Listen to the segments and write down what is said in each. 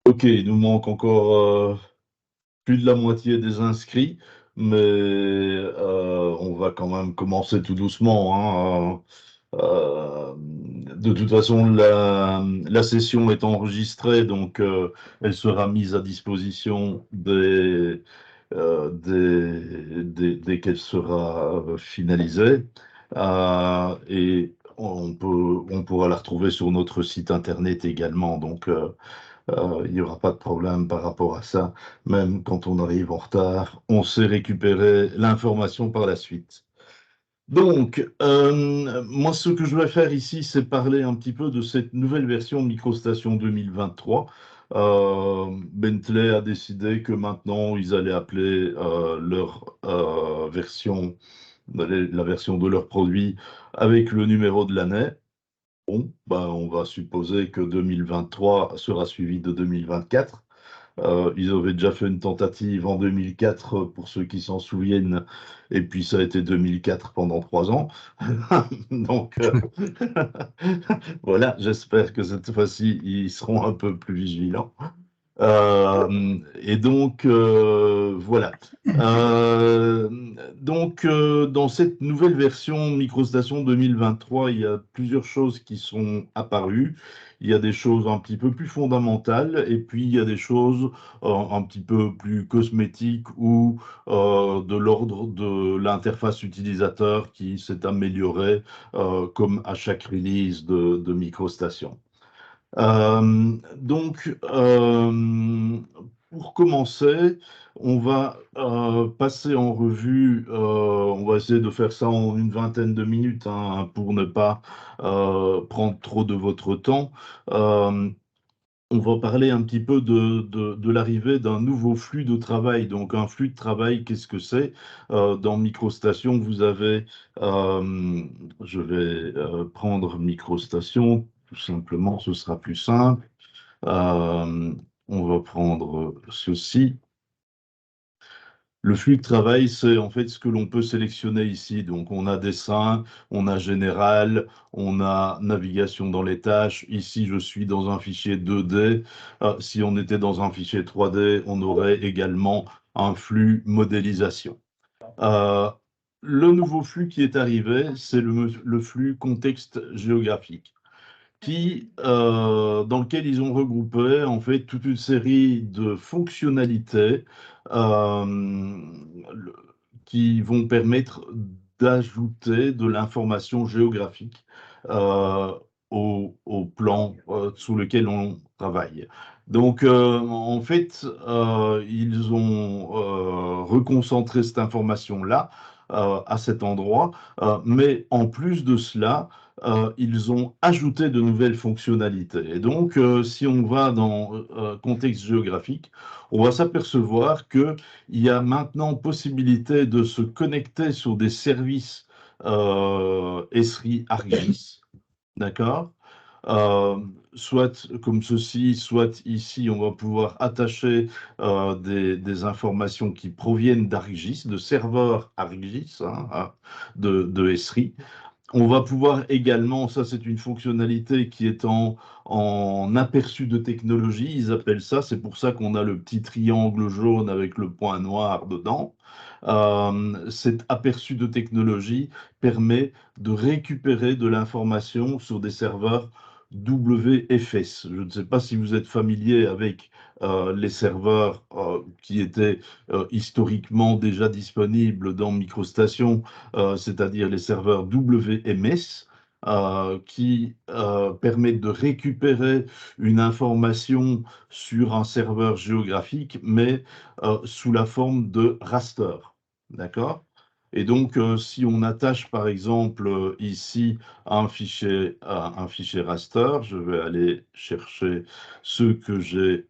Ok, il nous manque encore plus de la moitié des inscrits, mais on va quand même commencer tout doucement, hein. De toute façon, la session est enregistrée, donc elle sera mise à disposition dès qu'elle sera finalisée. Et on pourra la retrouver sur notre site internet également. Donc, il n'y aura pas de problème par rapport à ça. Même quand on arrive en retard, on sait récupérer l'information par la suite. Donc, moi, ce que je vais faire ici, c'est parler un petit peu de cette nouvelle version MicroStation 2023. Bentley a décidé que maintenant, ils allaient appeler leur version, la version de leur produit avec le numéro de l'année. Bon, ben, on va supposer que 2023 sera suivi de 2024. Ils avaient déjà fait une tentative en 2004, pour ceux qui s'en souviennent, et puis ça a été 2004 pendant 3 ans. Donc, voilà, j'espère que cette fois-ci, ils seront un peu plus vigilants. Et donc, voilà. Euh, dans cette nouvelle version MicroStation 2023, il y a plusieurs choses qui sont apparues. Il y a des choses un petit peu plus fondamentales et puis il y a des choses un petit peu plus cosmétiques ou de l'ordre de l'interface utilisateur qui s'est améliorée comme à chaque release de MicroStation. Pour commencer, on va passer en revue, on va essayer de faire ça en une vingtaine de minutes, hein, pour ne pas prendre trop de votre temps. Euh, on va parler un petit peu de l'arrivée d'un nouveau flux de travail. Donc, un flux de travail, qu'est-ce que c'est? Dans MicroStation, vous avez, je vais prendre MicroStation, tout simplement, ce sera plus simple. Euh, on va prendre ceci. Le flux de travail, c'est en fait ce que l'on peut sélectionner ici. Donc, on a dessin, on a général, on a navigation dans les tâches. Ici, je suis dans un fichier 2D. Si on était dans un fichier 3D, on aurait également un flux modélisation. Euh, le nouveau flux qui est arrivé, c'est le flux contexte géographique dans lequel ils ont regroupé en fait toute une série de fonctionnalités euh, le- qui vont permettre d'ajouter de l'information géographique euh, au plan sous lequel on travaille. Donc, en fait, ils ont reconcentré cette information-là à cet endroit, mais en plus de cela, ils ont ajouté de nouvelles fonctionnalités. Et donc, si on va dans contexte géographique, on va s'apercevoir qu'il y a maintenant possibilité de se connecter sur des services Esri ArcGIS, d'accord? Euh, soit comme ceci, soit ici, on va pouvoir attacher des informations qui proviennent d'ArcGIS, de serveurs ArcGIS, hein, de Esri. On va pouvoir également, ça c'est une fonctionnalité qui est en aperçu de technologie, ils appellent ça, c'est pour ça qu'on a le petit triangle jaune avec le point noir dedans. Cet aperçu de technologie permet de récupérer de l'information sur des serveurs WFS. Je ne sais pas si vous êtes familier avec les serveurs qui étaient historiquement déjà disponibles dans MicroStation, c'est-à-dire les serveurs WMS, qui permettent de récupérer une information sur un serveur géographique, mais sous la forme de raster. D'accord? Et donc, si on attache par exemple ici un fichier raster, je vais aller chercher ce que j'ai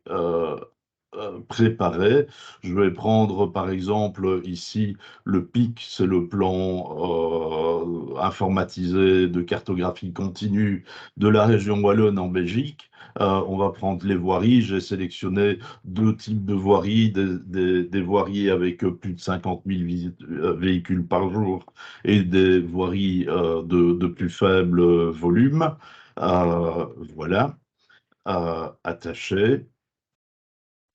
préparé. Je vais prendre par exemple ici le PIC, c'est le plan informatisé de cartographie continue de la région Wallonne en Belgique. On va prendre les voiries. J'ai sélectionné deux types de voiries, des voiries avec plus de 50 000 véhicules par jour et des voiries de plus faible volume. Voilà, attaché.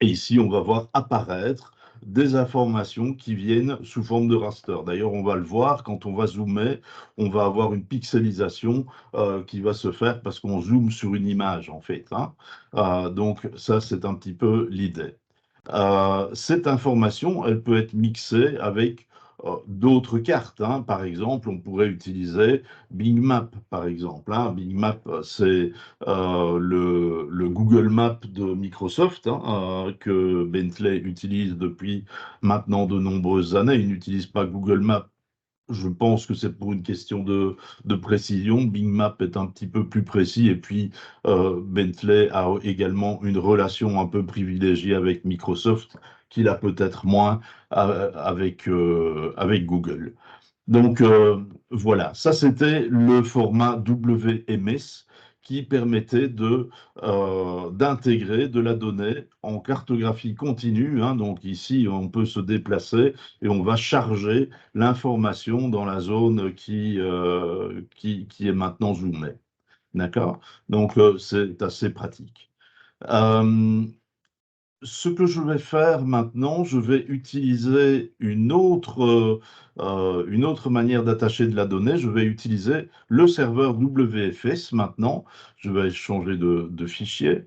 Et ici, on va voir apparaître des informations qui viennent sous forme de raster. D'ailleurs, on va le voir, quand on va zoomer, on va avoir une pixelisation qui va se faire parce qu'on zoome sur une image, en fait, hein. Donc, ça, c'est un petit peu l'idée. Cette information, elle peut être mixée avec d'autres cartes, hein. Par exemple, on pourrait utiliser Bing Map, par exemple, hein. Bing Map, c'est le Google Map de Microsoft, hein, que Bentley utilise depuis maintenant de nombreuses années. Il n'utilise pas Google Maps. Je pense que c'est pour une question de précision. Bing Map est un petit peu plus précis et puis Bentley a également une relation un peu privilégiée avec Microsoft qu'il a peut-être moins avec Google. Donc voilà, ça c'était le format WMS qui permettait d'intégrer de la donnée en cartographie continue, hein. Donc ici, on peut se déplacer et on va charger l'information dans la zone qui est maintenant zoomée. D'accord? Donc c'est assez pratique. Euh, Ce que je vais faire maintenant, je vais utiliser une autre manière d'attacher de la donnée. Je vais utiliser le serveur WFS maintenant. Je vais changer de fichier.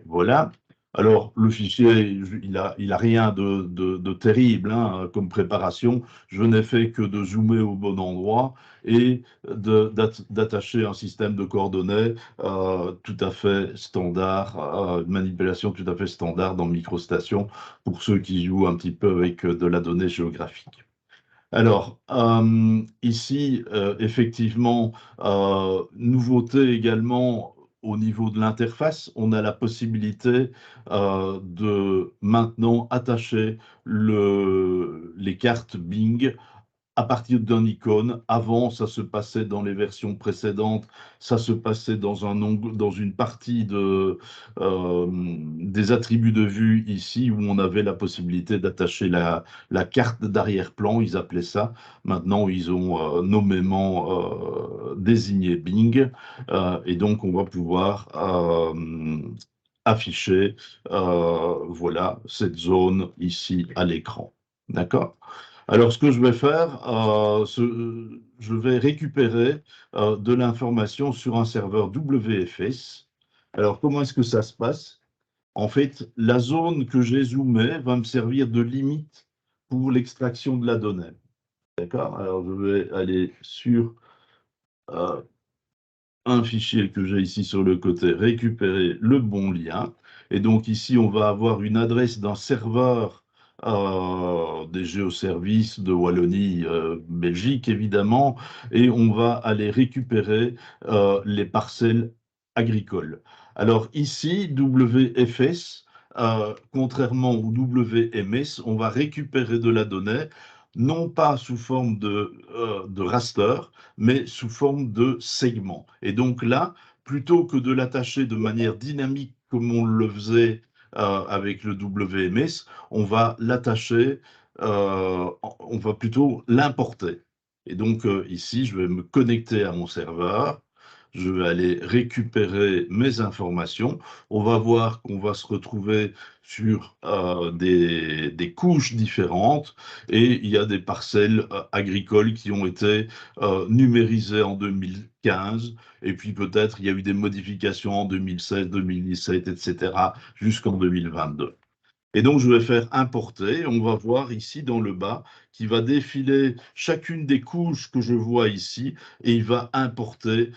Voilà. Alors, le fichier, il a rien de terrible, hein, comme préparation. Je n'ai fait que de zoomer au bon endroit et d'attacher un système de coordonnées tout à fait standard, une manipulation tout à fait standard dans MicroStation pour ceux qui jouent un petit peu avec de la donnée géographique. Alors, ici, effectivement, nouveauté également au niveau de l'interface, on a la possibilité de maintenant attacher les cartes Bing à partir d'un icône. Avant, ça se passait dans les versions précédentes, ça se passait dans une partie des attributs de vue ici où on avait la possibilité d'attacher la carte d'arrière-plan, ils appelaient ça. Maintenant, ils ont nommément désigné Bing et donc on va pouvoir afficher voilà, cette zone ici à l'écran. D'accord? Alors, ce que je vais faire, je vais récupérer de l'information sur un serveur WFS. Alors, comment est-ce que ça se passe? En fait, la zone que j'ai zoomée va me servir de limite pour l'extraction de la donnée. D'accord? Alors, je vais aller sur euh, un fichier que j'ai ici sur le côté, récupérer le bon lien. Et donc ici, on va avoir une adresse d'un serveur des géoservices de Wallonie, Belgique, évidemment, et on va aller récupérer les parcelles agricoles. Alors ici, WFS, contrairement au WMS, on va récupérer de la donnée, non pas sous forme de raster, mais sous forme de segments. Et donc là, plutôt que de l'attacher de manière dynamique comme on le faisait avec le WMS, on va l'attacher, on va plutôt l'importer. Et donc ici, je vais me connecter à mon serveur. Je vais aller récupérer mes informations. On va voir qu'on va se retrouver sur des couches différentes et il y a des parcelles agricoles qui ont été numérisées en 2015 et puis peut-être il y a eu des modifications en 2016, 2017, etc. jusqu'en 2022. Et donc, je vais faire importer. On va voir ici dans le bas qui va défiler chacune des couches que je vois ici et il va importer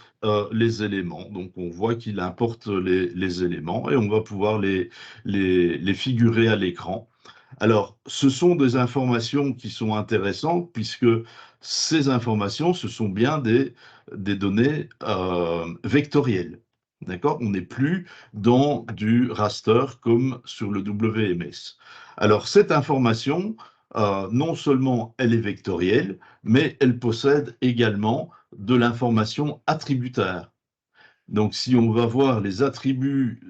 les éléments. Donc, on voit qu'il importe les éléments et on va pouvoir les figurer à l'écran. Alors, ce sont des informations qui sont intéressantes puisque ces informations, ce sont bien des données vectorielles. D'accord? On n'est plus dans du raster comme sur le WMS. Alors, cette information, non seulement elle est vectorielle, mais elle possède également de l'information attributaire. Donc, si on va voir les attributs,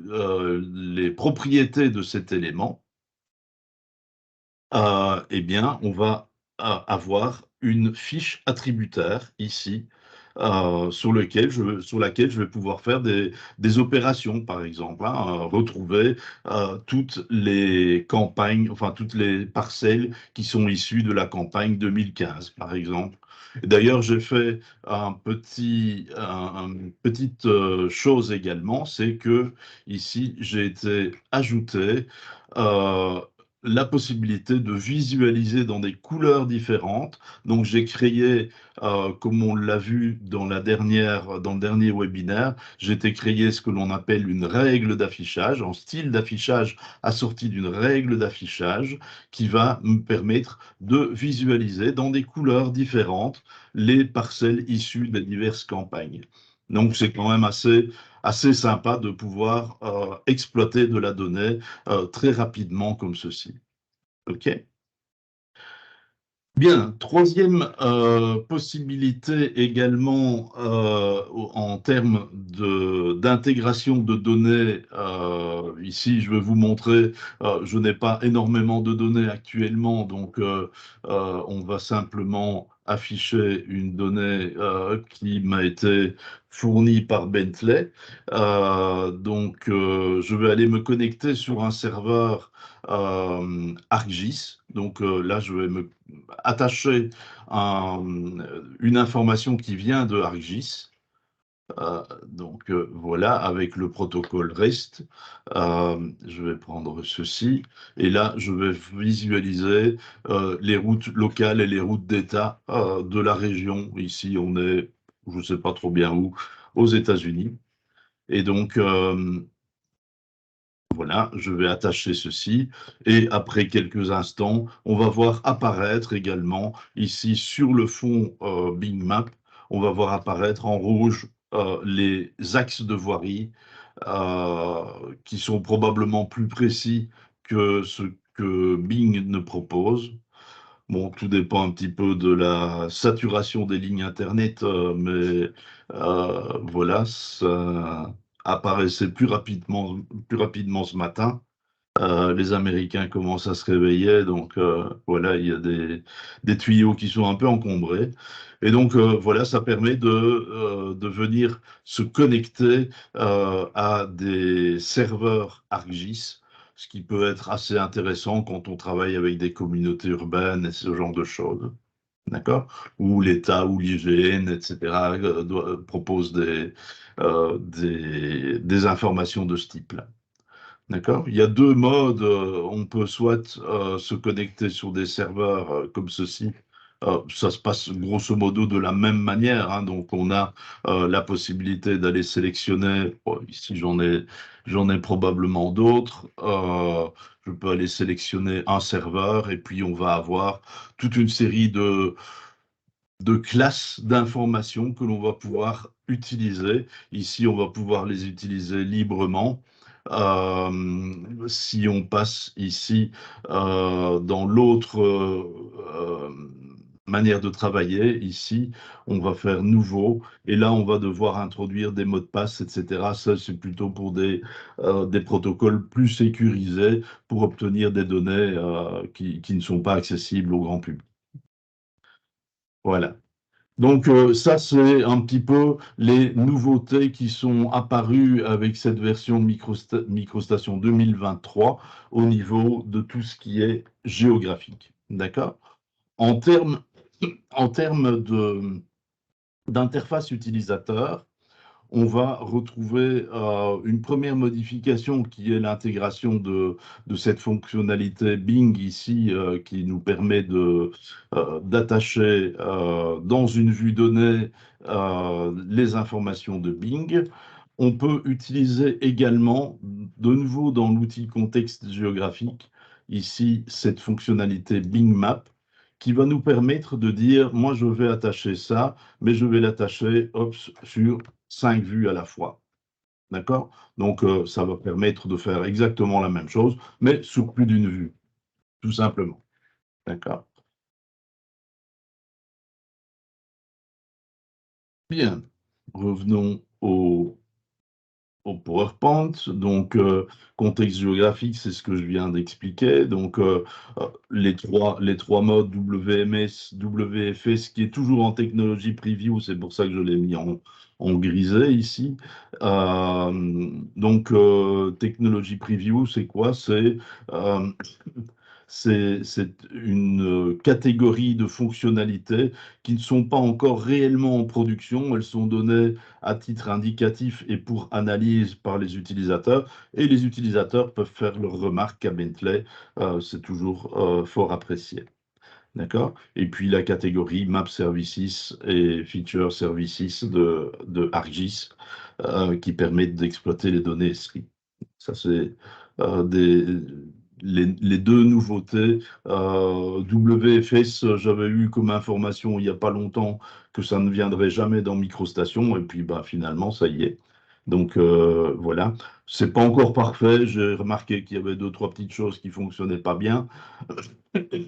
les propriétés de cet élément, eh bien, on va avoir une fiche attributaire ici sur laquelle je vais pouvoir faire des opérations, par exemple, hein, retrouver toutes les campagnes, enfin toutes les parcelles qui sont issues de la campagne 2015, par exemple. D'ailleurs, j'ai fait une petite chose également, c'est que ici, j'ai été ajouté euh, la possibilité de visualiser dans des couleurs différentes. Donc, j'ai créé, comme on l'a vu dans dans le dernier webinaire, j'ai été créé ce que l'on appelle une règle d'affichage, en style d'affichage assorti d'une règle d'affichage qui va me permettre de visualiser dans des couleurs différentes les parcelles issues des diverses campagnes. Donc, c'est quand même assez sympa de pouvoir exploiter de la donnée très rapidement comme ceci. OK? Bien, troisième possibilité également en termes d'intégration de données. Ici, je vais vous montrer, je n'ai pas énormément de données actuellement, donc on va simplement afficher une donnée qui m'a été fournie par Bentley. Je vais aller me connecter sur un serveur ArcGIS. Donc là, je vais me attacher une information qui vient de ArcGIS. Voilà, avec le protocole REST, je vais prendre ceci, et là, je vais visualiser les routes locales et les routes d'État de la région. Ici, on est, je ne sais pas trop bien où, aux États-Unis. Et donc, voilà, je vais attacher ceci et après quelques instants, on va voir apparaître également ici sur le fond Bing Map, on va voir apparaître en rouge les axes de voirie euh, qui sont probablement plus précis que ce que Bing ne propose. Bon, tout dépend un petit peu de la saturation des lignes Internet, mais voilà, ça apparaissait plus rapidement ce matin. Les Américains commencent à se réveiller, donc voilà, il y a des tuyaux qui sont un peu encombrés. Et donc voilà, ça permet de venir se connecter à des serveurs ArcGIS, ce qui peut être assez intéressant quand on travaille avec des communautés urbaines et ce genre de choses. D'accord? Où l'État ou l'IGN, etc., proposent des informations de ce type-là. D'accord? Il y a deux modes. On peut soit se connecter sur des serveurs comme ceci. Ça se passe grosso modo de la même manière, hein. Donc, on a la possibilité d'aller sélectionner. Bon, ici, j'en ai probablement d'autres. Je peux aller sélectionner un serveur et puis on va avoir toute une série de classes d'informations que l'on va pouvoir utiliser. Ici, on va pouvoir les utiliser librement. Si on passe ici dans l'autre manière de travailler, ici, on va faire nouveau et là, on va devoir introduire des mots de passe, etc. Ça, c'est plutôt pour des protocoles plus sécurisés pour obtenir des données qui ne sont pas accessibles au grand public. Voilà. Donc ça, c'est un petit peu les nouveautés qui sont apparues avec cette version de MicroStation 2023 au niveau de tout ce qui est géographique. D'accord? En termes, en termes d'interface utilisateur, on va retrouver une première modification qui est l'intégration de cette fonctionnalité Bing ici qui nous permet d'attacher dans une vue donnée les informations de Bing. On peut utiliser également, de nouveau dans l'outil contexte géographique, ici cette fonctionnalité Bing Map qui va nous permettre de dire, moi je vais attacher ça, mais je vais l'attacher sur 5 vues à la fois. D'accord? Donc, ça va permettre de faire exactement la même chose, mais sur plus d'une vue, tout simplement. D'accord? Bien. Revenons au au PowerPoint. Donc, contexte géographique, c'est ce que je viens d'expliquer. Donc, les trois modes WMS, WFS, qui est toujours en technologie preview, c'est pour ça que je l'ai mis en grisé ici. Donc, technologie preview, c'est quoi? Euh, c'est une catégorie de fonctionnalités qui ne sont pas encore réellement en production. Elles sont données à titre indicatif et pour analyse par les utilisateurs. Et les utilisateurs peuvent faire leurs remarques à Bentley. C'est toujours fort apprécié. D'accord? Et puis la catégorie Map Services et Feature Services de ArcGIS qui permettent d'exploiter les données SRI. Ça, c'est des, les deux nouveautés. WFS, j'avais eu comme information il n'y a pas longtemps que ça ne viendrait jamais dans MicroStation, et puis bah, finalement, ça y est. Donc voilà, c'est pas encore parfait. J'ai remarqué qu'il y avait deux, trois petites choses qui fonctionnaient pas bien.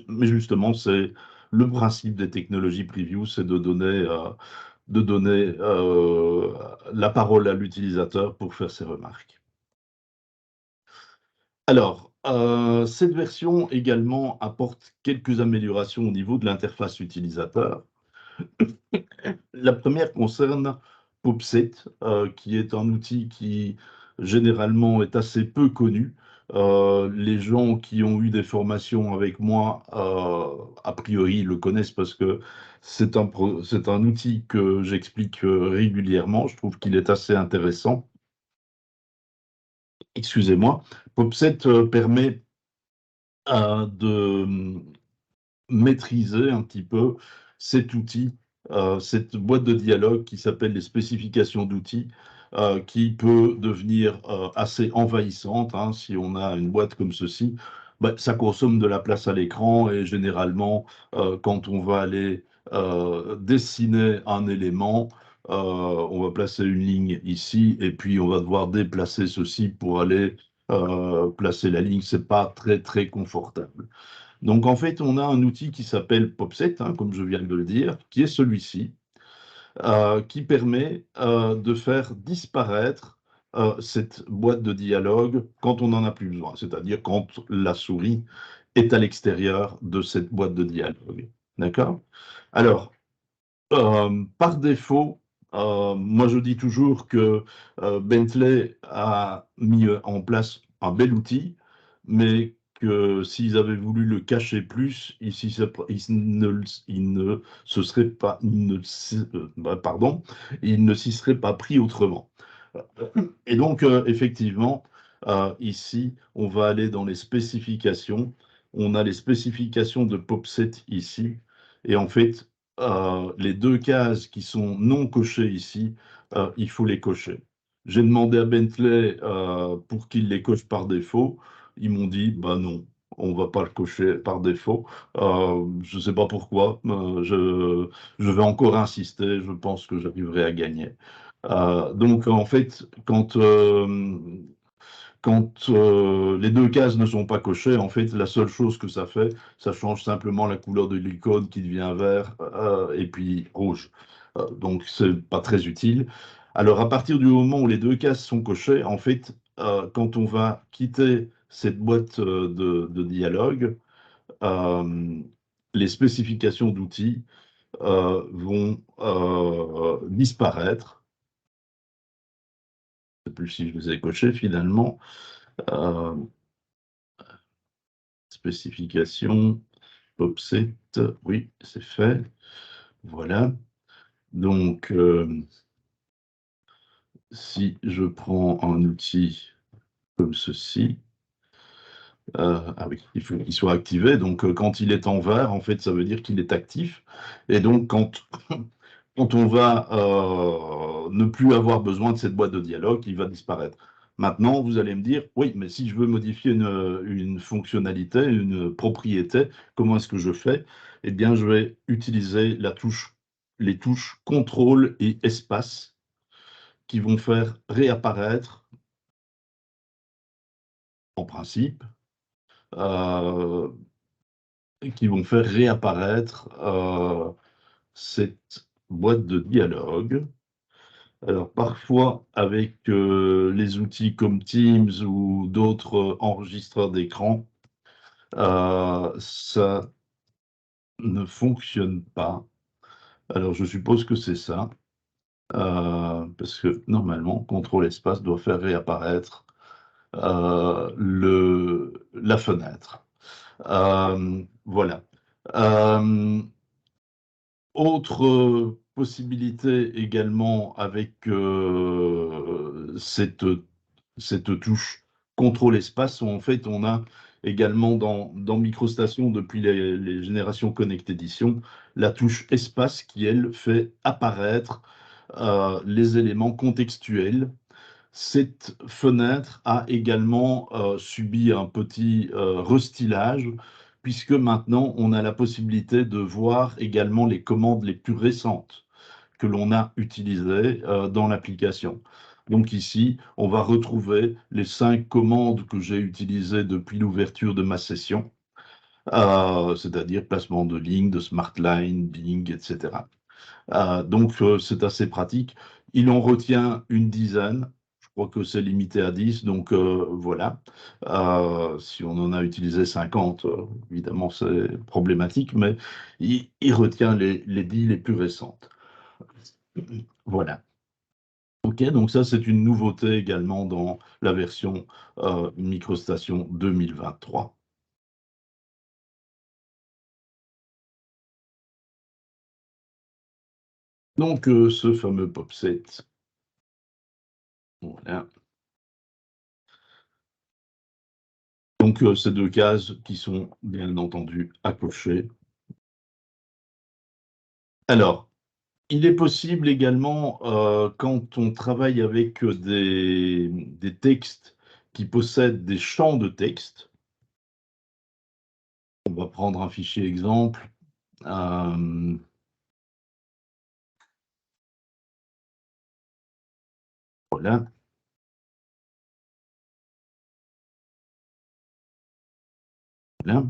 Mais justement, c'est le principe des technologies preview, c'est de donner la parole à l'utilisateur pour faire ses remarques. Alors, cette version également apporte quelques améliorations au niveau de l'interface utilisateur. La première concerne Popset, qui est un outil qui généralement est assez peu connu. Les gens qui ont eu des formations avec moi, a priori, le connaissent parce que c'est un outil que j'explique régulièrement. Je trouve qu'il est assez intéressant. Excusez-moi. Popset permet de maîtriser un petit peu cet outil, cette boîte de dialogue qui s'appelle les spécifications d'outils, qui peut devenir assez envahissante, hein, si on a une boîte comme ceci. Bah, ça consomme de la place à l'écran et généralement, quand on va aller dessiner un élément, on va placer une ligne ici et puis on va devoir déplacer ceci pour aller placer la ligne. C'est pas très très confortable. Donc en fait, on a un outil qui s'appelle Popset, hein, comme je viens de le dire, qui est celui-ci, qui permet de faire disparaître cette boîte de dialogue quand on n'en a plus besoin, c'est-à-dire quand la souris est à l'extérieur de cette boîte de dialogue. D'accord? Alors, par défaut, moi je dis toujours que Bentley a mis en place un bel outil, mais que s'ils avaient voulu le cacher plus, il ne se serait pas, pardon, il ne s'y serait pas pris autrement. Et donc, effectivement, ici, on va aller dans les spécifications. On a les spécifications de POP7 ici. Et en fait, les deux cases qui sont non cochées ici, il faut les cocher. J'ai demandé à Bentley pour qu'il les coche par défaut. Ils m'ont dit, bah non, on va pas le cocher par défaut. Je ne sais pas pourquoi. Je vais encore insister. Je pense que j'arriverai à gagner. Donc, en fait, quand les deux cases ne sont pas cochées, en fait, la seule chose que ça fait, ça change simplement la couleur de l'icône qui devient vert et puis rouge. Donc, c'est pas très utile. Alors, à partir du moment où les deux cases sont cochées, en fait, quand on va quitter cette boîte de dialogue, euh, les spécifications d'outils vont disparaître. Je ne sais plus si je les ai cochés finalement. Euh, spécification, Popset, oui, c'est fait. Voilà. Donc, si je prends un outil comme ceci, ah oui, il faut qu'il soit activé. Donc, quand il est en vert, en fait, ça veut dire qu'il est actif. Et donc, quand on va ne plus avoir besoin de cette boîte de dialogue, il va disparaître. Maintenant, vous allez me dire, oui, mais si je veux modifier une fonctionnalité, une propriété, comment est-ce que je fais? Eh bien, je vais utiliser les touches contrôle et espace qui vont faire réapparaître, en principe, euh, qui vont faire réapparaître cette boîte de dialogue. Alors parfois avec, les outils comme Teams ou d'autres, enregistreurs d'écran, ça ne fonctionne pas. Alors je suppose que c'est ça, parce que normalement contrôle espace doit faire réapparaître, la fenêtre. Voilà. Hem Autre possibilité également avec, cette touche contrôle espace, où en fait on a également dans MicroStation depuis les générations Connect Edition, la touche espace qui elle fait apparaître, les éléments contextuels. Cette fenêtre a également, subi un petit, restylage, puisque maintenant on a la possibilité de voir également les commandes les plus récentes que l'on a utilisées, dans l'application. Donc ici, on va retrouver les 5 commandes que j'ai utilisées depuis l'ouverture de ma session, c'est-à-dire placement de lignes, de smart line, Bing, et cetera. Donc, c'est assez pratique. Il en retient une dizaine. Je crois que c'est limité à 10, donc voilà. Si on en a utilisé 50, évidemment, c'est problématique, mais il retient les 10 les plus récentes. Voilà. OK, donc ça, c'est une nouveauté également dans la version, MicroStation 2023. Donc, ce fameux POP7, voilà. Donc, ces 2 cases qui sont bien entendu à cocher. Alors, il est possible également, quand on travaille avec, des textes qui possèdent des champs de texte, on va prendre un fichier exemple, hem, voilà, voilà.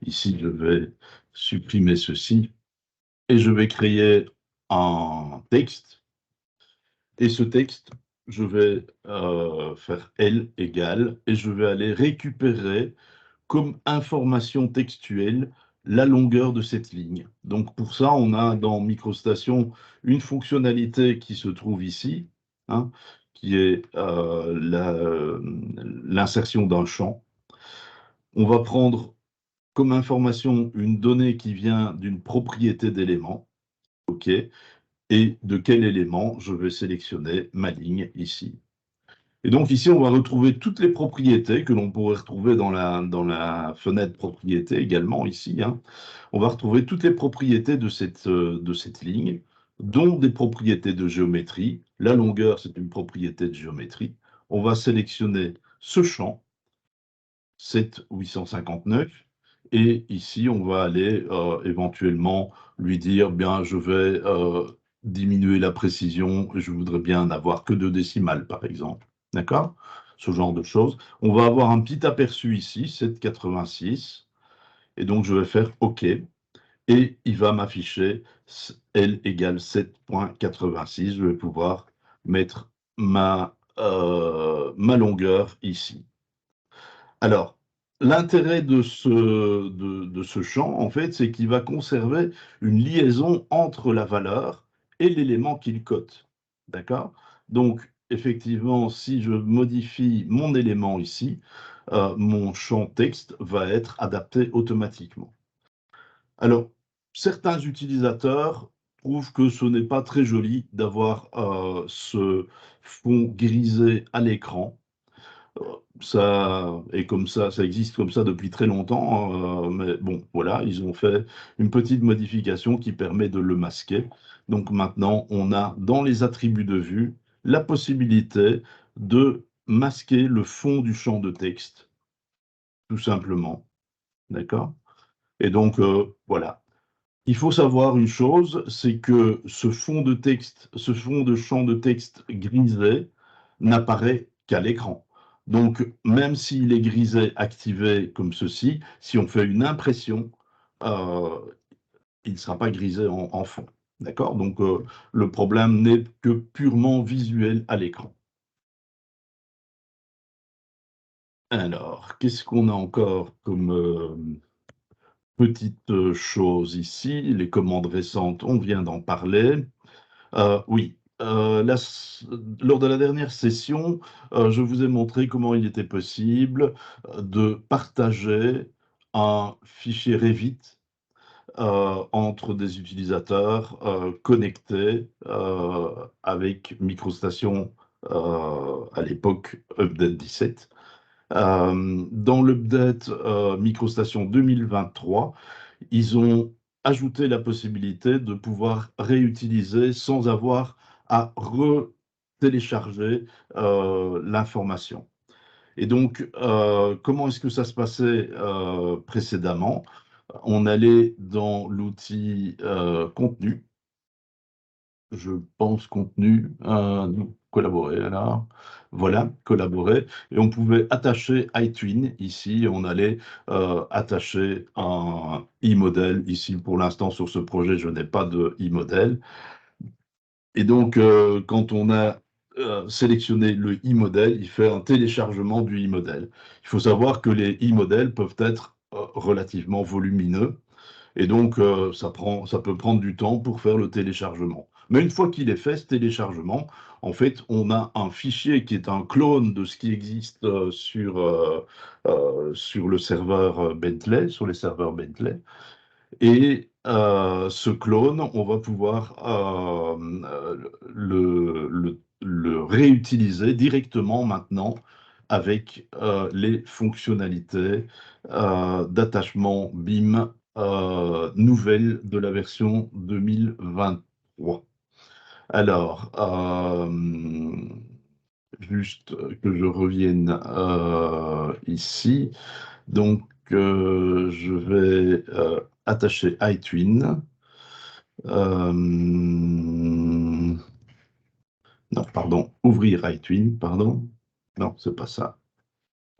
Ici, je vais supprimer ceci et je vais créer un texte, et ce texte, je vais, faire L égale, et je vais aller récupérer comme information textuelle la longueur de cette ligne. Donc pour ça, on a dans MicroStation une fonctionnalité qui se trouve ici, hein, qui est, l'insertion d'un champ. On va prendre comme information une donnée qui vient d'une propriété d'élément, OK, et de quel élément je vais sélectionner ma ligne ici. Et donc ici, on va retrouver toutes les propriétés que l'on pourrait retrouver dans la fenêtre propriété également ici, hein. On va retrouver toutes les propriétés de cette ligne, dont des propriétés de géométrie. La longueur, c'est une propriété de géométrie. On va sélectionner ce champ, 7 859, et ici, on va aller éventuellement lui dire, bien, je vais diminuer la précision, je voudrais bien n'avoir que 2 décimales, par exemple. D'accord? Ce genre de choses. On va avoir un petit aperçu ici, 7,86, et donc je vais faire OK, et il va m'afficher L égale 7,86. Je vais pouvoir mettre ma longueur ici. Alors, l'intérêt de ce champ, en fait, c'est qu'il va conserver une liaison entre la valeur et l'élément qu'il cote. D'accord? Donc, effectivement, si je modifie mon élément ici, mon champ texte va être adapté automatiquement. Alors, certains utilisateurs trouvent que ce n'est pas très joli d'avoir, ce fond grisé à l'écran. Ça est comme ça existe comme ça depuis très longtemps, mais bon, voilà, ils ont fait une petite modification qui permet de le masquer. Donc maintenant, on a dans les attributs de vue la possibilité de masquer le fond du champ de texte, tout simplement, d'accord? Et donc, voilà. Il faut savoir une chose, c'est que ce fond de texte, ce fond de champ de texte grisé n'apparaît qu'à l'écran. Donc, même s'il est grisé activé comme ceci, si on fait une impression, il ne sera pas grisé en fond. D'accord? Donc, le problème n'est que purement visuel à l'écran. Alors, qu'est-ce qu'on a encore comme, petite, chose ici? Les commandes récentes, on vient d'en parler. Oui, la s lors de la dernière session, je vous ai montré comment il était possible, de partager un fichier Revit, entre des utilisateurs, connectés, avec MicroStation, à l'époque Update 17. Dans l'update, MicroStation 2023, ils ont ajouté la possibilité de pouvoir réutiliser sans avoir à retélécharger, l'information. Et donc, comment est-ce que ça se passait, précédemment? On allait dans l'outil, contenu, je pense contenu, collaborer alors. Voilà, collaborer et on pouvait attacher iTwin ici, on allait, attacher un e-model. Ici, pour l'instant, sur ce projet, je n'ai pas de e-model et donc, quand on a, sélectionné le e-model, il fait un téléchargement du e-model. Il faut savoir que les e-models peuvent être, relativement volumineux et donc, ça peut prendre du temps pour faire le téléchargement. Mais une fois qu'il est fait, ce téléchargement, en fait, on a un fichier qui est un clone de ce qui existe, sur le serveur, Bentley, sur les serveurs Bentley et ce clone, on va pouvoir, le réutiliser directement maintenant avec, les fonctionnalités, d'attachement BIM, nouvelles de la version 2023. Alors, juste que je revienne, ici. Donc, je vais, attacher iTwin. Non, pardon, ouvrir iTwin, pardon. Non, c'est pas ça.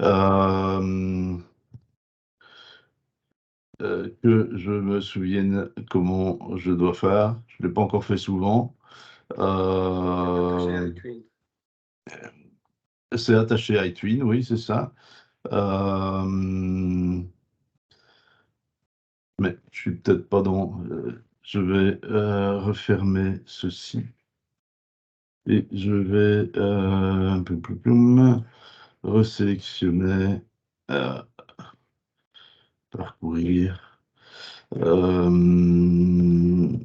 Hem, que je me souvienne comment je dois faire. Je ne l'ai pas encore fait souvent. Attaché à Hem, iTwin. c'est attaché iTwin, oui, c'est ça. Hem, mais je suis peut-être pas dans, je vais, refermer ceci. Et je vais, poum poum poum, resélectionner, heu, parcourir, hem,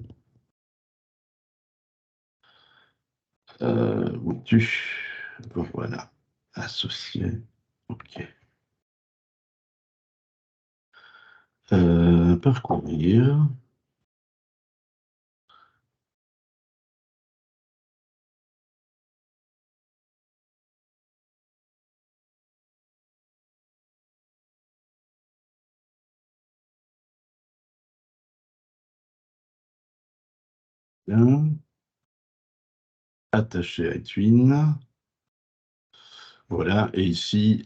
où es-tu? Voilà, associer, OK. Parcourir, bien, attacher à Twin. Voilà et ici,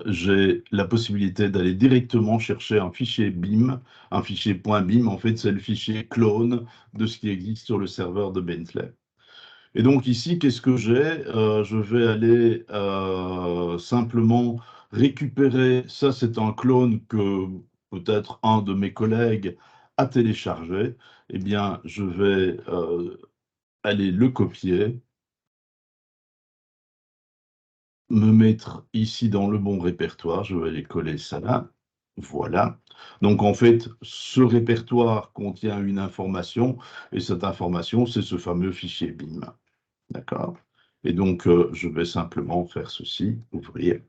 j'ai la possibilité d'aller directement chercher un fichier BIM, un fichier .bim. En fait, c'est le fichier clone de ce qui existe sur le serveur de Bentley. Et donc ici, qu'est-ce que j'ai? Je vais aller, simplement récupérer ça, c'est un clone que peut-être un de mes collègues a téléchargé. Eh bien, je vais, aller le copier, me mettre ici dans le bon répertoire, je vais aller coller ça là. Voilà. Donc en fait, ce répertoire contient une information et cette information, c'est ce fameux fichier BIM. D'accord? Et donc, je vais simplement faire ceci, ouvrir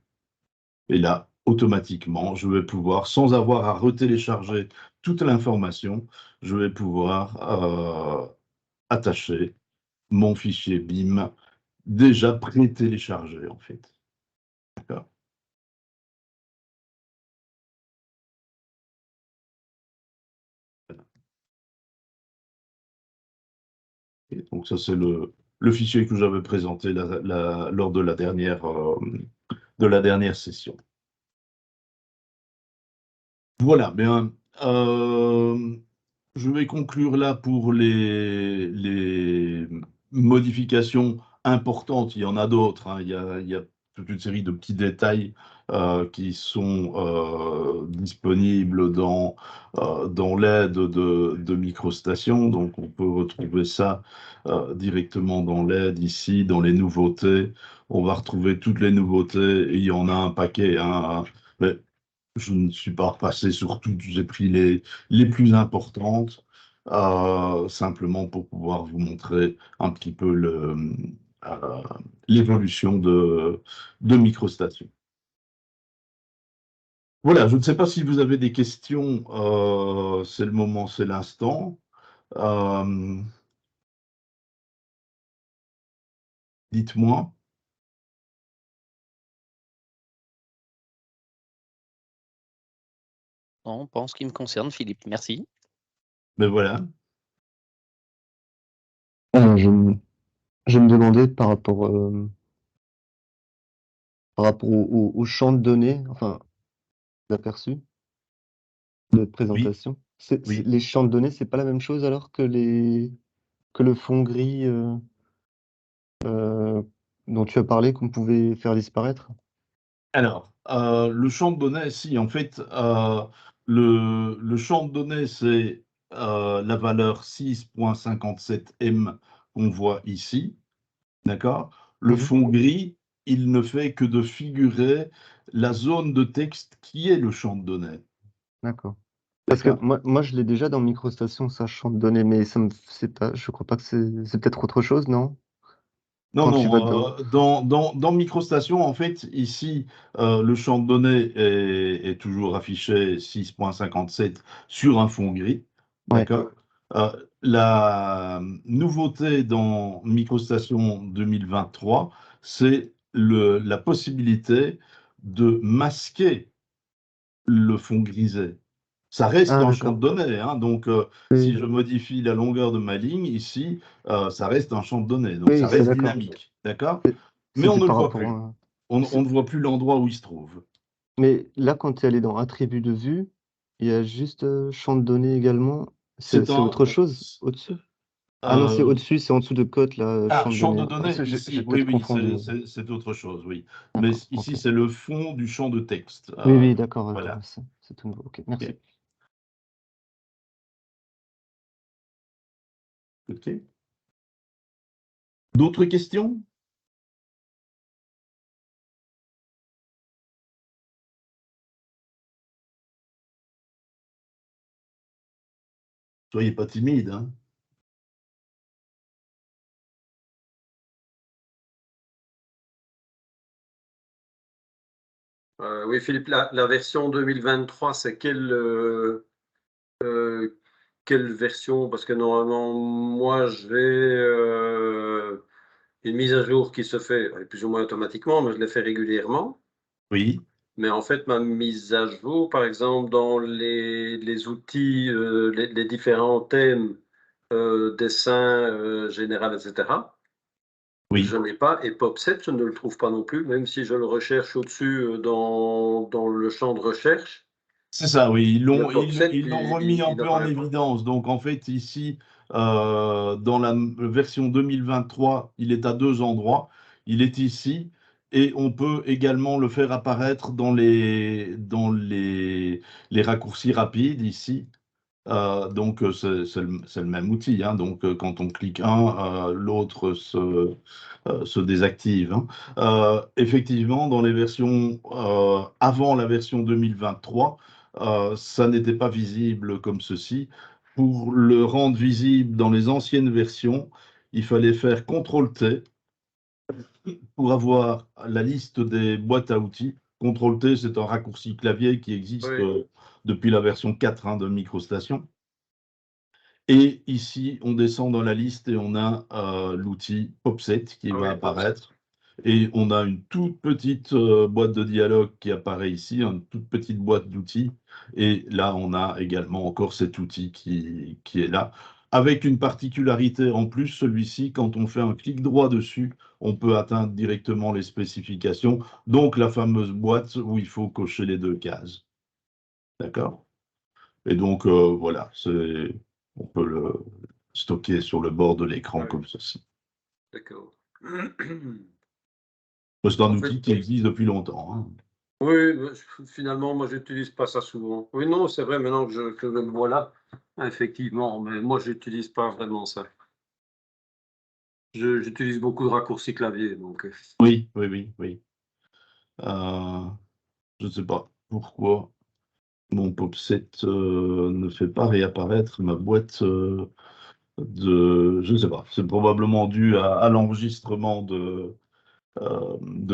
et là, automatiquement, je vais pouvoir, sans avoir à retélécharger toute l'information, je vais pouvoir, attacher mon fichier BIM déjà pré-téléchargé, en fait. D'accord? Et donc ça, c'est le fichier que j'avais présenté lors de la dernière session. Voilà, bien, Je vais conclure là pour les modifications importantes. Il y en a d'autres, hein. Il y a toute une série de petits détails qui sont disponibles dans l'aide de MicroStation. Donc, on peut retrouver ça directement dans l'aide ici, dans les nouveautés. On va retrouver toutes les nouveautés et il y en a un paquet, hein. Mais je ne suis pas repassé sur toutes, j'ai pris les plus importantes, simplement pour pouvoir vous montrer un petit peu euh, l'évolution de MicroStation. Voilà, je ne sais pas si vous avez des questions, c'est le moment, c'est l'instant. Euh, Dites-moi. Non, pas en ce qui me concerne, Philippe, merci. Ben voilà. Alors, je me demandais par rapport au champ de données, enfin, d'aperçu, de Oui, présentation. oui. Les champs de données, c'est pas la même chose alors que que le fond gris euh, dont tu as parlé, qu'on pouvait faire disparaître? Alors, le champ de données, si, en fait, le champ de données, c'est la valeur 6.57M qu'on voit ici, d'accord? Le Mhm. fond gris, il ne fait que de figurer la zone de texte qui est le champ de données, D'accord. Parce que d'accord? moi, je l'ai déjà dans MicroStation, ça, champ de données, mais c'est pas, je crois pas que c'est peut-être autre chose, non? Non, Quand tu vas non, dedans. dans MicroStation, en fait, ici, le champ de données est toujours affiché 6.57 sur un fond gris, Ouais. d'accord? La nouveauté dans MicroStation 2023, c'est la possibilité de masquer le fond grisé. Ça reste Ah, un champ de d'accord. données, hein, donc si Oui, je modifie la longueur de ma ligne ici, ça reste un champ de données, donc ça oui, c'est reste d'accord. dynamique, d'accord? C'est- Mais on C'était ne le par voit rapport plus. à... On c'est- ne voit plus l'endroit où il se trouve. Mais là, quand tu es allé dans attributs de vue, il y a juste champ de données également. C'est C'est un autre chose au-dessus? Ah non, c'est euh, au-dessus, c'est en dessous de cote, là, champ de champ de données. données J'ai ici. Oui, peut-être oui, confondu. c'est autre chose, oui. Mais D'accord, ok. ici, c'est le fond du champ de texte. Oui, oui, d'accord, d'accord. Voilà. C'est tout nouveau. Ok, merci. Ok. Ok. D'autres questions? Soyez pas timide, hein. Oui, Philippe, la version 2023, c'est quelle version? Parce que normalement, moi, j'ai une mise à jour qui se fait plus ou moins automatiquement, mais je l'ai fait régulièrement. Oui. Mais en fait, ma mise à jour, par exemple, dans les outils, les différents thèmes, dessin général, etc., Oui. je n'ai pas, et POP7, je ne le trouve pas non plus, même si je le recherche au-dessus dans le champ de recherche. C'est ça, oui. Le POP7, Ils l'ont remis un il peu en n'apparaît pas. évidence. Donc, en fait, ici, dans la version 2023, il est à deux endroits. Il est ici et on peut également le faire apparaître les raccourcis rapides ici. Donc, c'est le même outil, hein. Donc, quand on clique un, l'autre se désactive, hein. Effectivement, dans les versions avant la version 2023, ça n'était pas visible comme ceci. Pour le rendre visible dans les anciennes versions, il fallait faire CTRL-T pour avoir la liste des boîtes à outils. CTRL-T, c'est un raccourci clavier qui existe Oui, depuis la version 4, hein, de MicroStation. Et ici, on descend dans la liste et on a l'outil POP7 qui ah va oui, POP7. apparaître. Et on a une toute petite boîte de dialogue qui apparaît ici, une toute petite boîte d'outils. Et là, on a également encore cet outil qui est là. Avec une particularité en plus, celui-ci, quand on fait un clic droit dessus, on peut atteindre directement les spécifications. Donc, la fameuse boîte où il faut cocher les deux cases. D'accord? Et donc, voilà, c'est On peut le stocker sur le bord de l'écran Ouais. comme ceci. D'accord. C'est un En outil fait, qui existe depuis longtemps, hein. oui, finalement, moi, j'utilise pas ça souvent. Oui, non, c'est vrai, maintenant que je le vois là, effectivement, mais moi, j'utilise pas vraiment ça. J'utilise beaucoup de raccourcis clavier, donc. Oui, oui, oui, oui. Je ne sais pas pourquoi mon POP7 ne fait pas réapparaître ma boîte de... Je ne sais pas, c'est probablement dû à l'enregistrement de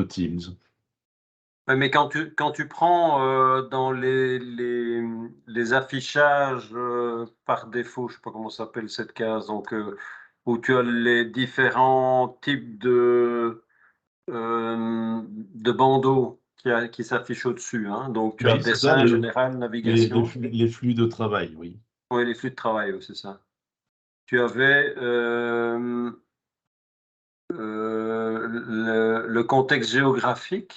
Teams. Ouais, mais quand tu prends dans les affichages par défaut, je ne sais pas comment s'appelle cette case, donc où tu as les différents types de bandeaux qui s'affichent au-dessus, hein. Donc tu as Oui, c'est ça, dessin, général, navigation, les flux de travail, oui. oui, les flux de travail, oui, c'est ça. Tu avais le contexte géographique.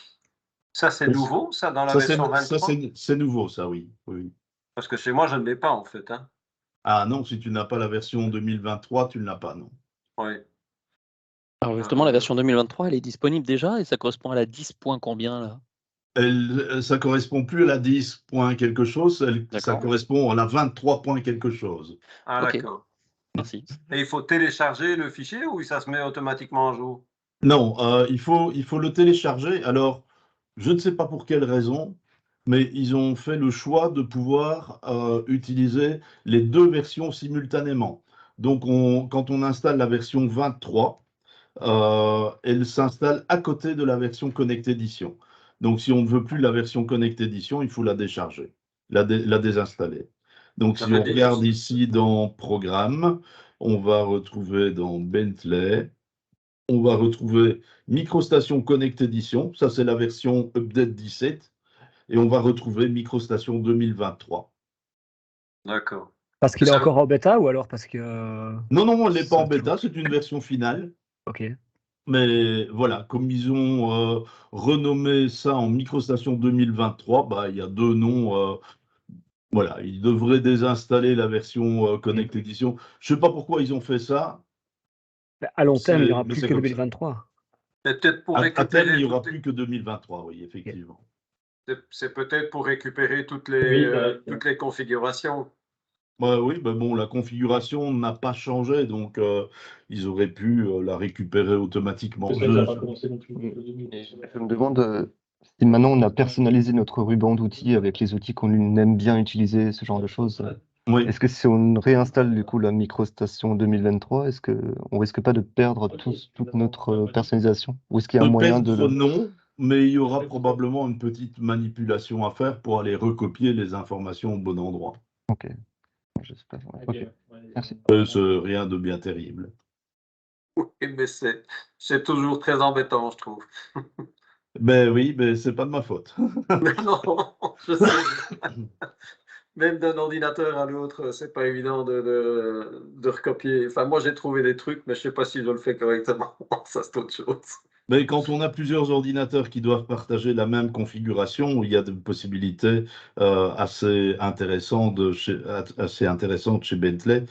Ça, c'est nouveau, ça, dans la Ça, version 23? c'est nouveau, ça, oui. Oui. Parce que chez moi, je ne l'ai pas, en fait, hein. Ah non, si tu n'as pas la version 2023, tu ne l'as pas, non. Oui. Alors justement, la version 2023, elle est disponible déjà et ça correspond à la 10 point combien là? Ça correspond plus à la 10 point quelque chose, ça D'accord. correspond à la 23 point quelque chose. Ah, Ok. d'accord. Merci. Et il faut télécharger le fichier ou ça se met automatiquement à jour? Non, il faut le télécharger. Alors, je ne sais pas pour quelle raison, mais ils ont fait le choix de pouvoir utiliser les deux versions simultanément. Donc, quand on installe la version 23, elle s'installe à côté de la version Connect Edition. Donc, si on ne veut plus la version Connect Edition, il faut la décharger, la désinstaller. Donc, Ça si veut on dire, regarde ici dans Programme, on va retrouver dans Bentley, on va retrouver MicroStation Connect Edition, ça c'est la version Update 17, et on va retrouver MicroStation 2023. d'accord. Parce qu'il est Ça- encore en bêta ou alors parce que. Non, non, elle n'est pas ça en bêta, c'est une version finale. Ok. Mais voilà, comme ils ont renommé ça en MicroStation 2023, bah, il y a deux noms. Voilà, ils devraient désinstaller la version Connect Edition. Je ne sais pas pourquoi ils ont fait ça, À long terme, il n'y aura mais plus c'est que comme ça. 2023. C'est peut-être pour À terme, il récupérer n'y aura toutes les... plus que 2023, oui, effectivement. C'est peut-être pour récupérer toutes les configurations. Oui, ben bon, la configuration n'a pas changé, donc ils auraient pu la récupérer automatiquement. Et je me demande si maintenant on a personnalisé notre ruban d'outils avec les outils qu'on aime bien utiliser, ce genre de choses. Oui, Est-ce que si on réinstalle du coup la MicroStation 2023, est-ce qu'on risque pas de perdre toute notre personnalisation? Ou est-ce qu'il y a un de moyen de perdre, non, mais il y aura probablement une petite manipulation à faire pour aller recopier les informations au bon endroit. Ok, j'espère. Ouais. Ok, merci. C'est rien de bien terrible. Oui, mais c'est toujours très embêtant, je trouve. Ben oui, mais c'est pas de ma faute. Mais non, je sais. Même d'un ordinateur à l'autre, c'est pas évident de recopier. Enfin, moi, j'ai trouvé des trucs, mais je sais pas si je le fais correctement. Ça, c'est autre chose. Mais quand on a plusieurs ordinateurs qui doivent partager la même configuration, il y a des possibilités assez intéressantes chez Bentley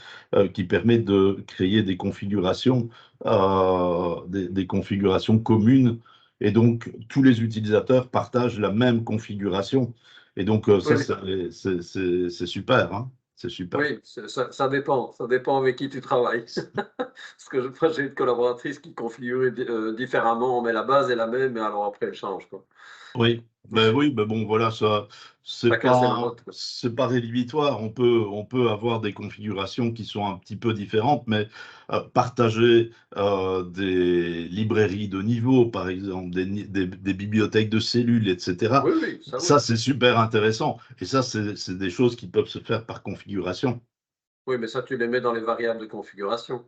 qui permettent de créer des configurations, des configurations communes. Et donc, tous les utilisateurs partagent la même configuration. Et donc, ça, Oui, c'est super, hein. C'est super. oui, ça dépend. Ça dépend avec qui tu travailles. Parce que moi, j'ai une collaboratrice qui configure différemment, mais la base est la même, mais alors après, elle change, quoi. Oui, ben oui, ben bon, voilà, ça, Chacun ses modes, quoi. c'est pas rédhibitoire. On peut avoir des configurations qui sont un petit peu différentes, mais partager des librairies de niveau, par exemple, des bibliothèques de cellules, etc. Oui, oui, ça oui. Ça, c'est super intéressant. Et ça, c'est des choses qui peuvent se faire par configuration. Oui, mais ça, tu les mets dans les variables de configuration.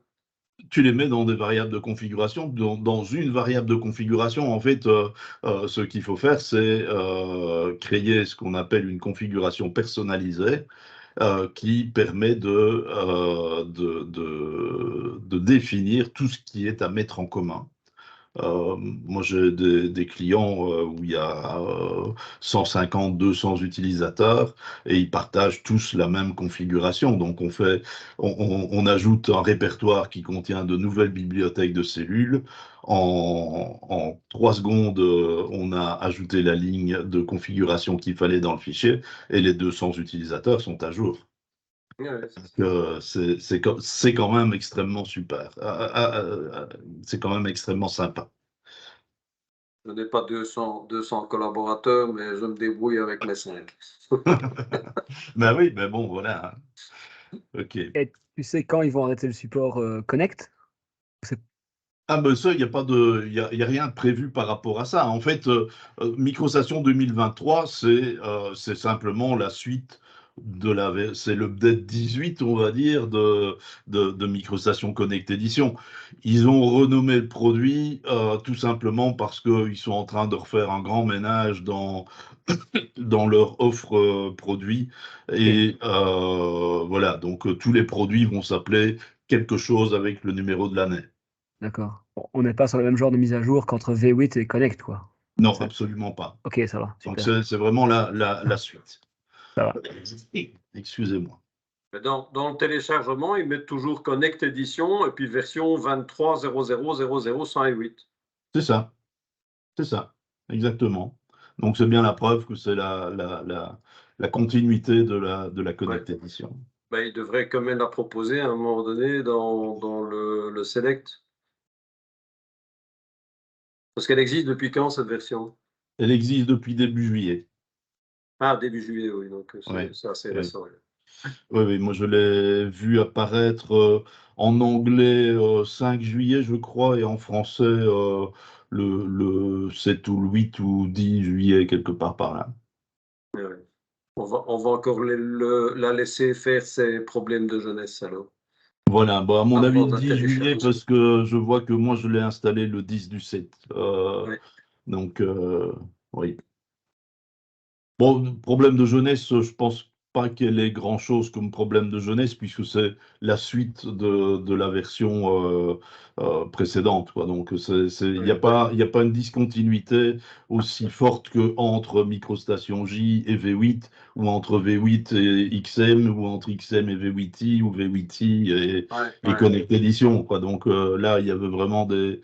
Tu les mets dans des variables de configuration. Dans une variable de configuration, en fait, ce qu'il faut faire, c'est créer ce qu'on appelle une configuration personnalisée qui permet de définir tout ce qui est à mettre en commun. Moi, j'ai des clients où il y a 150, 200 utilisateurs et ils partagent tous la même configuration. Donc, on ajoute un répertoire qui contient de nouvelles bibliothèques de cellules. En 3 secondes, on a ajouté la ligne de configuration qu'il fallait dans le fichier et les 200 utilisateurs sont à jour. Ouais, C'est quand même extrêmement super. C'est quand même extrêmement sympa. je n'ai pas 200 collaborateurs, mais je me débrouille avec mes 5. Ben oui, mais bon, voilà. Ok. Et tu sais quand ils vont arrêter le support Connect? Ah ben ça, il n'y a pas il y a rien de prévu par rapport à ça. En fait, Microstation 2023, c'est simplement la suite c'est l'update 18, on va dire, de Microstation Connect Edition. Ils ont renommé le produit tout simplement parce qu'ils sont en train de refaire un grand ménage dans leur offre produit. Et voilà, donc tous les produits vont s'appeler quelque chose avec le numéro de l'année. D'accord. Bon, on n'est pas sur le même genre de mise à jour qu'entre V8 et Connect, quoi. Non, Ça- absolument pas. Ok, ça va, Donc super. c'est vraiment la suite. Ça va. Excusez-moi. Mais dans le téléchargement, ils mettent toujours Connect Edition et puis version 23.00.00.108. C'est ça, exactement. Donc c'est bien la preuve que c'est la continuité de la Connect Ouais. Edition. Ben, ils devraient quand même la proposer à un moment donné dans le Select. Parce qu'elle existe depuis quand, cette version? Elle existe depuis début juillet. Ah, début juillet, oui, donc Ouais. c'est assez Oui. récent. Oui, oui, moi je l'ai vu apparaître en anglais 5 juillet, je crois, et en français le 7 ou le 8 ou 10 juillet, quelque part par là. Ouais, ouais. On va encore la laisser faire ses problèmes de jeunesse, alors. Voilà, bon, à mon avis, Avant le de la 10 juillet, télécharger. parce que je vois que moi je l'ai installé le 10 du 7. Ouais. Donc, oui. Bon, problème de jeunesse, je pense pas qu'elle ait grand-chose comme problème de jeunesse, puisque c'est la suite de la version précédente, quoi. Donc, il n'y a il y a pas une discontinuité aussi forte que entre MicroStation J et V8, ou entre V8 et XM, ou entre XM et V8i, ou V8i et Connect Edition, quoi. Donc, là, il y avait vraiment des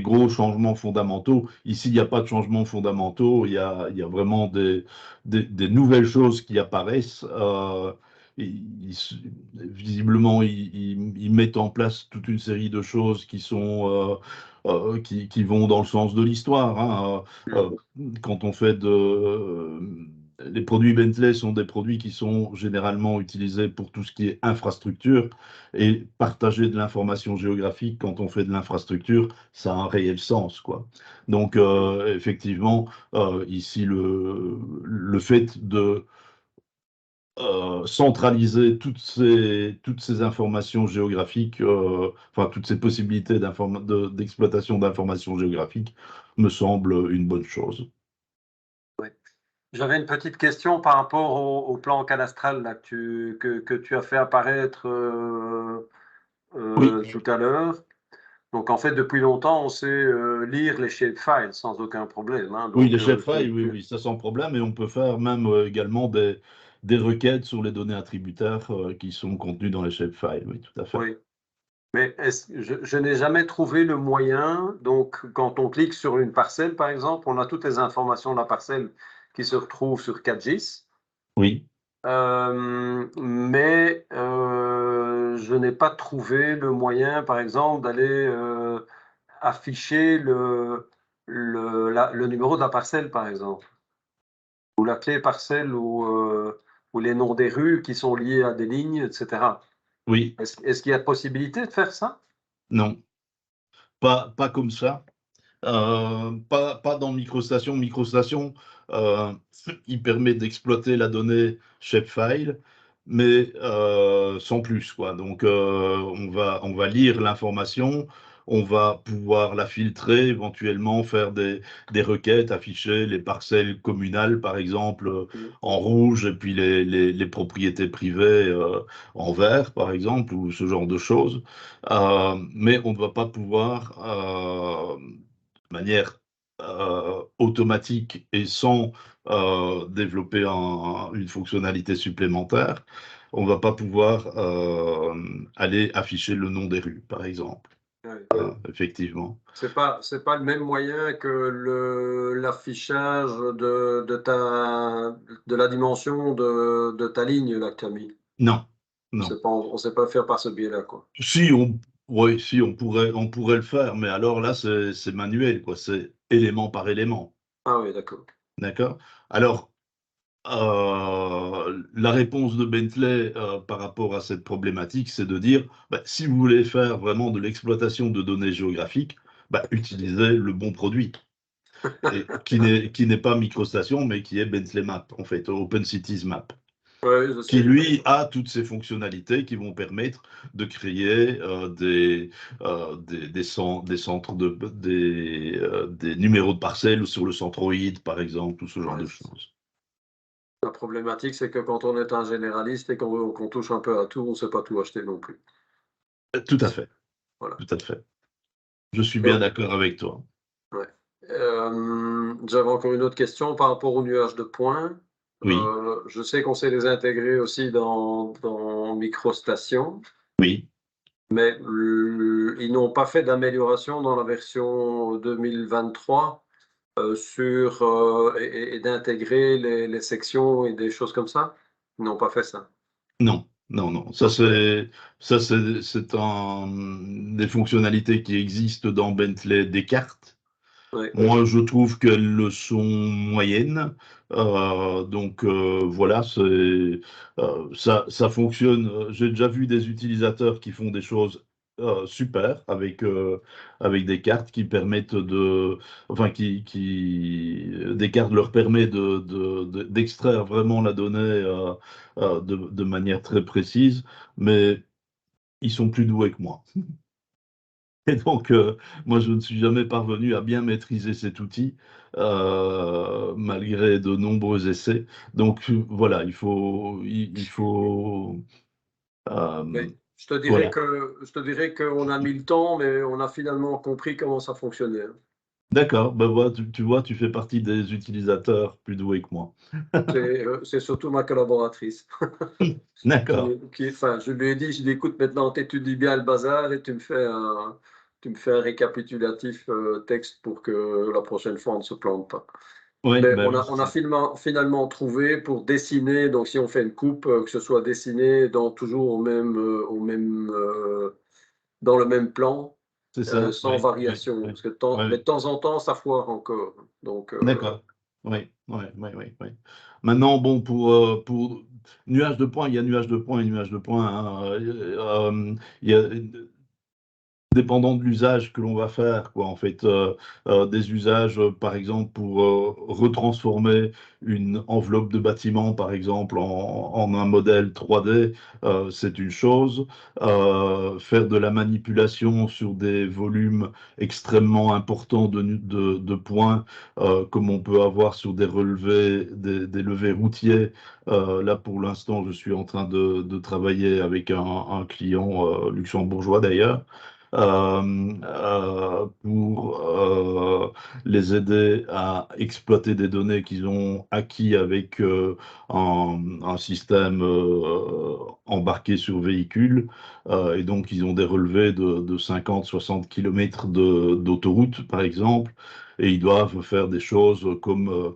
gros changements fondamentaux. Ici, il n'y a pas de changements fondamentaux, il y a vraiment des nouvelles choses qui apparaissent. Visiblement, ils mettent en place toute une série de choses qui vont dans le sens de l'histoire. Hein. Quand on fait les produits Bentley sont des produits qui sont généralement utilisés pour tout ce qui est infrastructure, et partager de l'information géographique quand on fait de l'infrastructure, ça a un réel sens, quoi. Donc, effectivement, ici, le fait de centraliser toutes ces informations géographiques, enfin toutes ces possibilités d'exploitation d'informations géographiques, me semble une bonne chose. J'avais une petite question par rapport au plan cadastral là, que tu as fait apparaître Oui. tout à l'heure. Donc, en fait, depuis longtemps, on sait lire les shapefiles sans aucun problème. Hein. Oui, Donc, les shapefiles, oui, ça sans problème, et on peut faire même également des requêtes sur les données attributaires qui sont contenues dans les shapefiles, oui, tout à fait. oui. Mais je n'ai jamais trouvé le moyen. Donc, quand on clique sur une parcelle, par exemple, on a toutes les informations de la parcelle qui se retrouvent sur QGIS. Oui. Mais je n'ai pas trouvé le moyen, par exemple, d'aller afficher le numéro de la parcelle, par exemple, ou la clé parcelle, ou les noms des rues qui sont liés à des lignes, etc. Oui. Est-ce qu'il y a possibilité de faire ça? Non, pas comme ça. Pas dans MicroStation. MicroStation, il permet d'exploiter la donnée shapefile, mais sans plus, quoi. Donc, on va lire l'information, on va pouvoir la filtrer, éventuellement faire des requêtes, afficher les parcelles communales, par exemple, en rouge, et puis les propriétés privées en vert, par exemple, ou ce genre de choses. Mais on ne va pas pouvoir manière automatique et sans développer une fonctionnalité supplémentaire, on ne va pas pouvoir aller afficher le nom des rues, par exemple. Ouais. Effectivement. C'est pas le même moyen que l'affichage de la dimension de ta ligne là que tu as mis. Non, non. On sait pas faire par ce biais-là, quoi. Si, on pourrait le faire, mais alors là, c'est manuel, quoi. C'est élément par élément. Ah oui, d'accord. D'accord? Alors, la réponse de Bentley par rapport à cette problématique, c'est de dire, si vous voulez faire vraiment de l'exploitation de données géographiques, utilisez le bon produit, et qui n'est pas MicroStation, mais qui est Bentley Map, en fait, Open Cities Map, Ouais, je qui sais. lui a toutes ces fonctionnalités qui vont permettre de créer des centres des numéros de parcelles sur le centroïde, par exemple, ou ce genre Ouais, de c'est ça. choses. La problématique, c'est que quand on est un généraliste et qu'on touche un peu à tout, on ne sait pas tout acheter non plus. Tout à fait. Voilà. Tout à fait. Je suis bien d'accord avec toi. Ouais. J'avais encore une autre question par rapport au nuage de points. Oui, Je sais qu'on sait les intégrer aussi dans MicroStation, oui. mais ils n'ont pas fait d'amélioration dans la version 2023 et d'intégrer les sections et des choses comme ça. Ils n'ont pas fait ça. Non, non, non. C'est des fonctionnalités qui existent dans Bentley Descartes. Ouais. Moi, je trouve qu'elles le sont moyennes. Donc voilà, ça fonctionne. J'ai déjà vu des utilisateurs qui font des choses super avec des cartes qui permettent enfin des cartes leur permet d'extraire vraiment la donnée de manière très précise, mais ils sont plus doués que moi. Et donc, moi, je ne suis jamais parvenu à bien maîtriser cet outil, malgré de nombreux essais. Donc, voilà, il faut, Mais je te voilà. dirais qu'on a mis le temps, mais on a finalement compris comment ça fonctionnait. D'accord, voilà, tu vois, tu fais partie des utilisateurs plus doués que moi. C'est surtout ma collaboratrice. D'accord, Enfin, je lui ai dit, écoute, maintenant, tu étudies bien le bazar et tu me fais un récapitulatif texte pour que la prochaine fois, on ne se plante pas. oui, Mais oui, on a finalement trouvé pour dessiner, donc si on fait une coupe, que ce soit dessiné toujours dans le même plan, c'est ça, sans oui, oui, variation. oui, Parce que oui, mais oui. de temps en temps, ça foire encore. Donc, D'accord, oui, oui, oui, oui, oui. Maintenant, bon, pour nuage de points, il y a nuage de points et nuage de points, hein. Il y a dépendant de l'usage que l'on va faire, quoi, en fait, des usages, par exemple, pour retransformer une enveloppe de bâtiment, par exemple, en un modèle 3D, c'est une chose. Faire de la manipulation sur des volumes extrêmement importants de points, comme on peut avoir sur des relevés, des levées routiers. Là, pour l'instant, je suis en train de travailler avec un client luxembourgeois, d'ailleurs, pour les aider à exploiter des données qu'ils ont acquis avec un système embarqué sur véhicule. Et donc, ils ont des relevés de 50-60 km d'autoroute, par exemple, et ils doivent faire des choses comme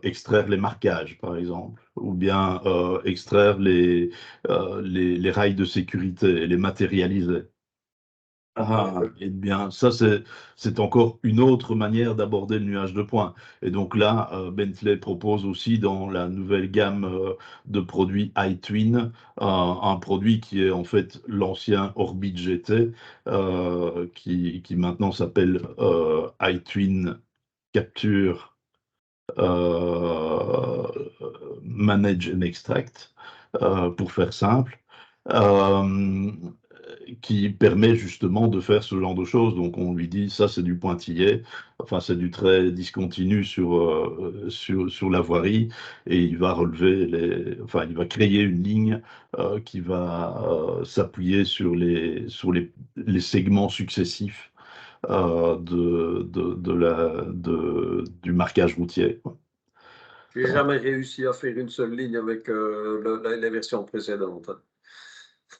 extraire les marquages, par exemple, ou bien extraire les rails de sécurité et les matérialiser. Eh bien, ça, c'est encore une autre manière d'aborder le nuage de points. Et donc là, Bentley propose aussi dans la nouvelle gamme de produits iTwin, un produit qui est en fait l'ancien Orbit GT, qui maintenant s'appelle iTwin Capture euh, Manage and Extract, pour faire simple. Euh, qui permet justement de faire ce genre de choses. Donc on lui dit ça c'est du pointillé, enfin c'est du trait discontinu sur la voirie, et il va enfin il va créer une ligne qui va s'appuyer sur les segments successifs du marquage routier. J'ai jamais réussi à faire une seule ligne avec les versions précédentes.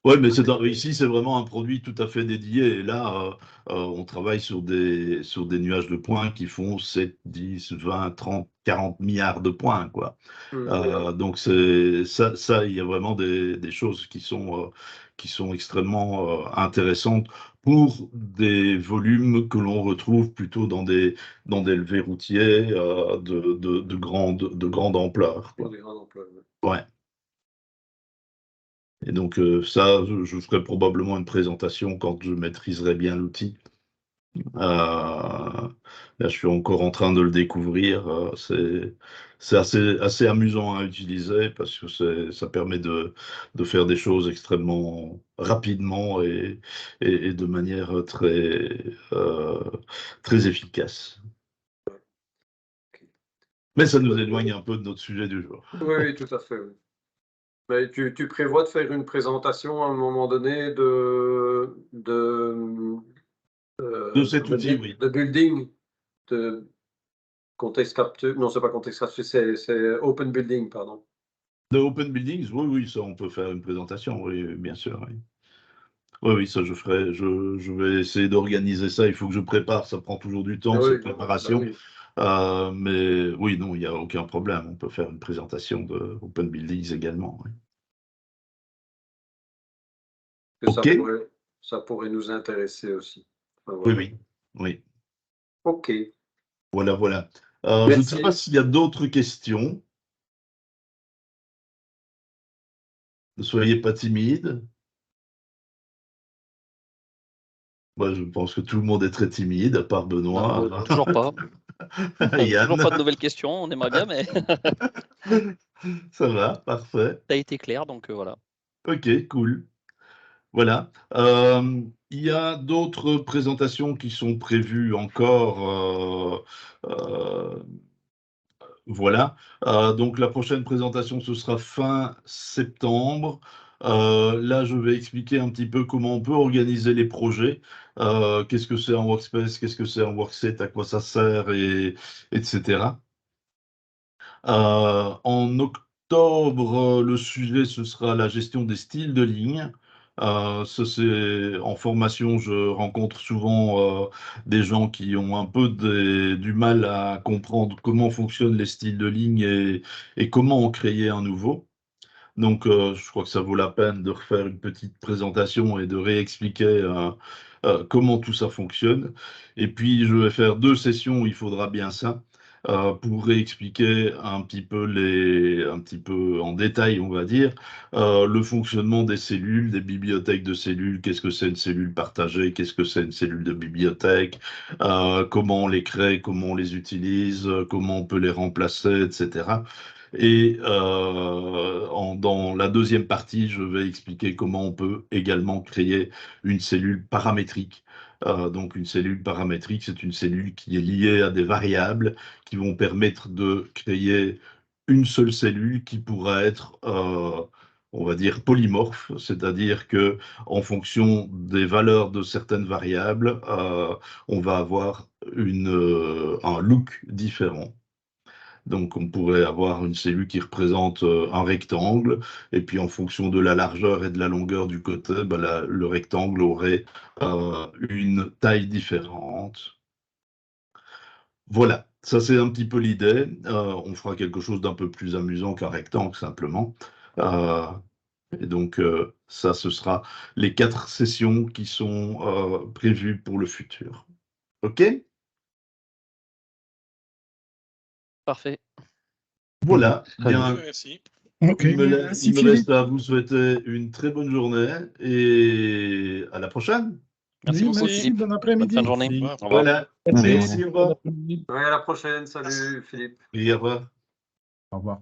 Oui, mais ici, c'est vraiment un produit tout à fait dédié. Et là, on travaille sur des nuages de points qui font 7, 10, 20, 30, 40 milliards de points, quoi. Donc, il y a vraiment des choses qui sont extrêmement intéressantes pour des volumes que l'on retrouve plutôt dans des levées routiers de grande ampleur, quoi. De grande ampleur, ouais. Ouais. Et donc ça, je ferai probablement une présentation quand je maîtriserai bien l'outil. Là, je suis encore en train de le découvrir. C'est assez amusant à utiliser parce que ça permet de faire des choses extrêmement rapidement et de manière très efficace. Mais ça nous éloigne un peu de notre sujet du jour. Oui, tout à fait. Oui. Mais tu prévois de faire une présentation à un moment donné de cet outil, oui. de building, de Context Capture. Non, c'est pas Context Capture, c'est Open Building, pardon. De Open Buildings, oui, ça, on peut faire une présentation, oui, bien sûr. Oui. Oui, ça je ferai. Je vais essayer d'organiser ça. Il faut que je prépare. Ça prend toujours du temps, cette préparation. Oui. Mais oui, non, il n'y a aucun problème. On peut faire une présentation de Open Buildings également. Oui. Que OK. ça pourrait nous intéresser aussi. Enfin, Oui, voilà. oui. OK. Voilà. Je ne sais pas s'il y a d'autres questions. Ne soyez pas timide. Moi, je pense que tout le monde est très timide, à part Benoît. Non, toujours pas. Yann. Toujours pas de nouvelles questions, on aimerait bien, mais Ça va, parfait. ça a été clair, donc voilà. OK, cool. Voilà. Il y a d'autres présentations qui sont prévues encore. Voilà. Donc la prochaine présentation, ce sera fin septembre. Là, je vais expliquer un petit peu comment on peut organiser les projets. Qu'est-ce que c'est un workspace, qu'est-ce que c'est un workset, à quoi ça sert, etc. En octobre, le sujet, ce sera la gestion des styles de ligne. Ça, c'est en formation, je rencontre souvent des gens qui ont un peu du mal à comprendre comment fonctionnent les styles de ligne et comment en créer un nouveau. Donc, je crois que ça vaut la peine de refaire une petite présentation et de réexpliquer comment tout ça fonctionne. Et puis, je vais faire 2 sessions, il faudra bien ça, pour réexpliquer un petit peu en détail, on va dire, le fonctionnement des cellules, des bibliothèques de cellules. Qu'est-ce que c'est une cellule partagée? Qu'est-ce que c'est une cellule de bibliothèque? Comment on les crée? Comment on les utilise? Comment on peut les remplacer, etc. Et dans la deuxième partie, je vais expliquer comment on peut également créer une cellule paramétrique. Donc une cellule paramétrique, c'est une cellule qui est liée à des variables qui vont permettre de créer une seule cellule qui pourra être, on va dire, polymorphe, c'est-à-dire que en fonction des valeurs de certaines variables, on va avoir un look différent. Donc, on pourrait avoir une cellule qui représente un rectangle, et puis en fonction de la largeur et de la longueur du côté, le rectangle aurait une taille différente. Voilà, ça c'est un petit peu l'idée. On fera quelque chose d'un peu plus amusant qu'un rectangle, simplement. Et donc, ça, ce sera les 4 sessions qui sont prévues pour le futur. OK? Parfait. Voilà, Très bien. Merci. Ok, Il me merci reste Philippe. à vous souhaiter une très bonne journée et à la prochaine. Merci Oui, beaucoup, merci, Philippe. bon Bonne après-midi. fin de journée. Au Au revoir. revoir. Voilà. Bonne Merci, journée. au Bon revoir. après-midi. Ouais, à la prochaine. Salut, Philippe. Et au revoir. Au revoir.